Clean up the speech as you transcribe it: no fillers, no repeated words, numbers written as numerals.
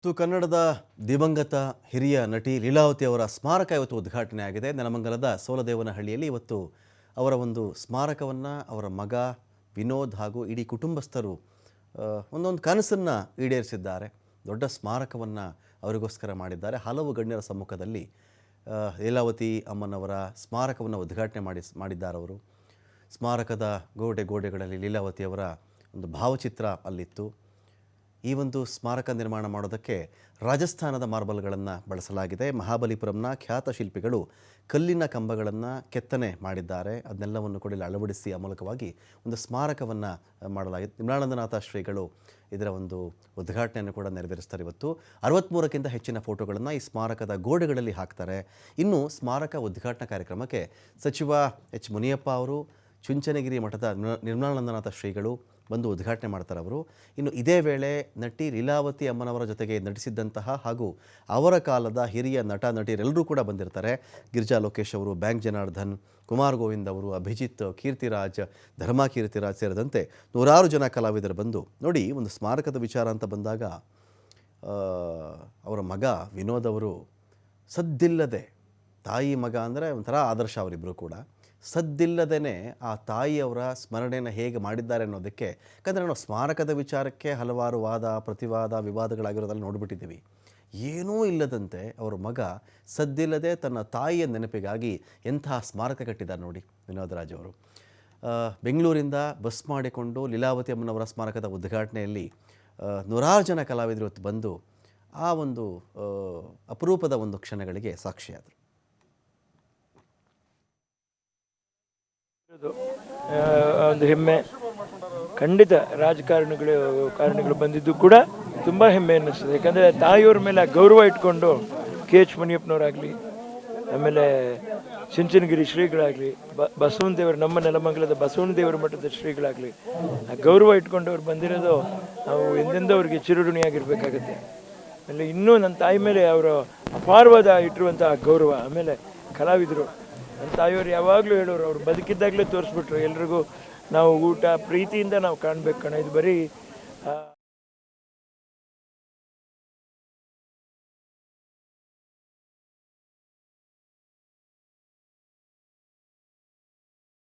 ಕನ್ನಡದ ದಿವಂಗತ ಹಿರಿಯ ನಟಿ ಲೀಲಾವತಿ ಅವರ ಸ್ಮಾರಕ ಇವತ್ತು ಉದ್ಘಾಟನೆ ಆಗಿದೆ. ನೆಲಮಂಗಲದ ಸೋಲದೇವನಹಳ್ಳಿಯಲ್ಲಿ ಇವತ್ತು ಅವರ ಒಂದು ಸ್ಮಾರಕವನ್ನು ಅವರ ಮಗ ವಿನೋದ್ ಹಾಗೂ ಇಡೀ ಕುಟುಂಬಸ್ಥರು ಒಂದೊಂದು ಕನಸನ್ನು ಈಡೇರಿಸಿದ್ದಾರೆ. ದೊಡ್ಡ ಸ್ಮಾರಕವನ್ನು ಅವರಿಗೋಸ್ಕರ ಮಾಡಿದ್ದಾರೆ. ಹಲವು ಗಣ್ಯರ ಸಮ್ಮುಖದಲ್ಲಿ ಲೀಲಾವತಿ ಅಮ್ಮನವರ ಸ್ಮಾರಕವನ್ನು ಉದ್ಘಾಟನೆ ಮಾಡಿದ್ದಾರೆ. ಅವರು ಸ್ಮಾರಕದ ಗೋಡೆಗಳಲ್ಲಿ ಲೀಲಾವತಿಯವರ ಒಂದು ಭಾವಚಿತ್ರ ಅಲ್ಲಿತ್ತು. ಈ ಒಂದು ಸ್ಮಾರಕ ನಿರ್ಮಾಣ ಮಾಡೋದಕ್ಕೆ ರಾಜಸ್ಥಾನದ ಮಾರ್ಬಲ್ಗಳನ್ನು ಬಳಸಲಾಗಿದೆ. ಮಹಾಬಲಿಪುರಂನ ಖ್ಯಾತ ಶಿಲ್ಪಿಗಳು ಕಲ್ಲಿನ ಕಂಬಗಳನ್ನು ಕೆತ್ತನೆ ಮಾಡಿದ್ದಾರೆ. ಅದನ್ನೆಲ್ಲವನ್ನು ಕೂಡ ಇಲ್ಲಿ ಅಳವಡಿಸಿ ಆ ಮೂಲಕವಾಗಿ ಒಂದು ಸ್ಮಾರಕವನ್ನು ಮಾಡಲಾಗಿದೆ. ನಿರ್ಮಲಾನಂದನಾಥ ಶ್ರೀಗಳು ಇದರ ಒಂದು ಉದ್ಘಾಟನೆಯನ್ನು ಕೂಡ ನೆರವೇರಿಸ್ತಾರೆ. ಇವತ್ತು 63ಕ್ಕಿಂತ ಹೆಚ್ಚಿನ ಫೋಟೋಗಳನ್ನು ಈ ಸ್ಮಾರಕದ ಗೋಡೆಗಳಲ್ಲಿ ಹಾಕ್ತಾರೆ. ಇನ್ನು ಸ್ಮಾರಕ ಉದ್ಘಾಟನಾ ಕಾರ್ಯಕ್ರಮಕ್ಕೆ ಸಚಿವ ಎಚ್ ಮುನಿಯಪ್ಪ ಅವರು, ಚುಂಚನಗಿರಿ ಮಠದ ನಿರ್ಮಲಾನಂದನಾಥ ಶ್ರೀಗಳು ಬಂದು ಉದ್ಘಾಟನೆ ಮಾಡ್ತಾರೆ ಅವರು. ಇನ್ನು ಇದೇ ವೇಳೆ ನಟಿ ಲೀಲಾವತಿ ಅಮ್ಮನವರ ಜೊತೆಗೆ ನಟಿಸಿದ್ದಂತಹ ಹಾಗೂ ಅವರ ಕಾಲದ ಹಿರಿಯ ನಟ ನಟಿಯರೆಲ್ಲರೂ ಕೂಡ ಬಂದಿರ್ತಾರೆ. ಗಿರಿಜಾ ಲೋಕೇಶ್ ಅವರು, ಬ್ಯಾಂಕ್ ಜನಾರ್ದನ್, ಕುಮಾರ್ ಗೋವಿಂದ್ ಅವರು, ಅಭಿಜಿತ್, ಕೀರ್ತಿರಾಜ್, ಧರ್ಮ ಕೀರ್ತಿರಾಜ್ ಸೇರಿದಂತೆ ನೂರಾರು ಜನ ಕಲಾವಿದರು ಬಂದು ನೋಡಿ. ಒಂದು ಸ್ಮಾರಕದ ವಿಚಾರ ಅಂತ ಬಂದಾಗ ಅವರ ಮಗ ವಿನೋದ್ ಅವರು ಸದ್ದಿಲ್ಲದೆ, ತಾಯಿ ಮಗ ಅಂದರೆ ಒಂಥರ ಆದರ್ಶ ಅವರಿಬ್ಬರು ಕೂಡ, ಸದ್ದಿಲ್ಲದೇ ಆ ತಾಯಿಯವರ ಸ್ಮರಣೆಯನ್ನು ಹೇಗೆ ಮಾಡಿದ್ದಾರೆ ಅನ್ನೋದಕ್ಕೆ. ಯಾಕಂದರೆ ನಾವು ಸ್ಮಾರಕದ ವಿಚಾರಕ್ಕೆ ಹಲವಾರು ವಾದ ಪ್ರತಿವಾದ ವಿವಾದಗಳಾಗಿರೋದನ್ನು ನೋಡಿಬಿಟ್ಟಿದ್ದೀವಿ. ಏನೂ ಇಲ್ಲದಂತೆ ಅವರ ಮಗ ಸದ್ದಿಲ್ಲದೆ ತನ್ನ ತಾಯಿಯ ನೆನಪಿಗಾಗಿ ಎಂತಹ ಸ್ಮಾರಕ ಕಟ್ಟಿದ್ದಾರೆ ನೋಡಿ ವಿನೋದ್ ರಾಜ್ ಅವರು. ಬೆಂಗಳೂರಿಂದ ಬಸ್ ಮಾಡಿಕೊಂಡು ಲೀಲಾವತಿ ಅಮ್ಮನವರ ಸ್ಮಾರಕದ ಉದ್ಘಾಟನೆಯಲ್ಲಿ ನೂರಾರು ಜನ ಕಲಾವಿದರು ಇವತ್ತು ಬಂದು ಆ ಒಂದು ಅಪರೂಪದ ಒಂದು ಕ್ಷಣಗಳಿಗೆ ಸಾಕ್ಷಿಯಾದರು. ಒಂದು ಹೆಮ್ಮೆ ಖಂಡಿತ. ರಾಜಕಾರಣಿಗಳು ಬಂದಿದ್ದು ಕೂಡ ತುಂಬ ಹೆಮ್ಮೆ ಅನ್ನಿಸ್ತದೆ. ಯಾಕಂದರೆ ತಾಯಿಯವ್ರ ಮೇಲೆ ಗೌರವ ಇಟ್ಕೊಂಡು ಕೆ ಎಚ್ ಮುನಿಯಪ್ಪನವರಾಗಲಿ, ಆಮೇಲೆ ಚುಂಚನಗಿರಿ ಶ್ರೀಗಳಾಗಲಿ, ಬಸವನ ದೇವರು, ನಮ್ಮ ನೆಲಮಂಗಲದ ಬಸವನ ದೇವರ ಮಠದ ಶ್ರೀಗಳಾಗಲಿ, ಆ ಗೌರವ ಇಟ್ಕೊಂಡು ಅವ್ರು ಬಂದಿರೋದು ನಾವು ಎಂದೆಂದೂ ಅವ್ರಿಗೆ ಚಿರಋಣಿಯಾಗಿರ್ಬೇಕಾಗತ್ತೆ. ಆಮೇಲೆ ಇನ್ನೂ ನನ್ನ ತಾಯಿ ಮೇಲೆ ಅವರು ಅಪಾರವಾದ ಇಟ್ಟಿರುವಂಥ ಗೌರವ. ಆಮೇಲೆ ಕಲಾವಿದರು, ನನ್ನ ತಾಯಿಯವರು ಯಾವಾಗಲೂ ಹೇಳೋರು, ಅವ್ರು ಬದುಕಿದ್ದಾಗಲೇ ತೋರಿಸ್ಬಿಟ್ರು ಎಲ್ರಿಗೂ ನಾವು ಊಟ ಪ್ರೀತಿಯಿಂದ ನಾವು ಕಾಣಬೇಕು ಕಣ. ಇದು ಬರೀ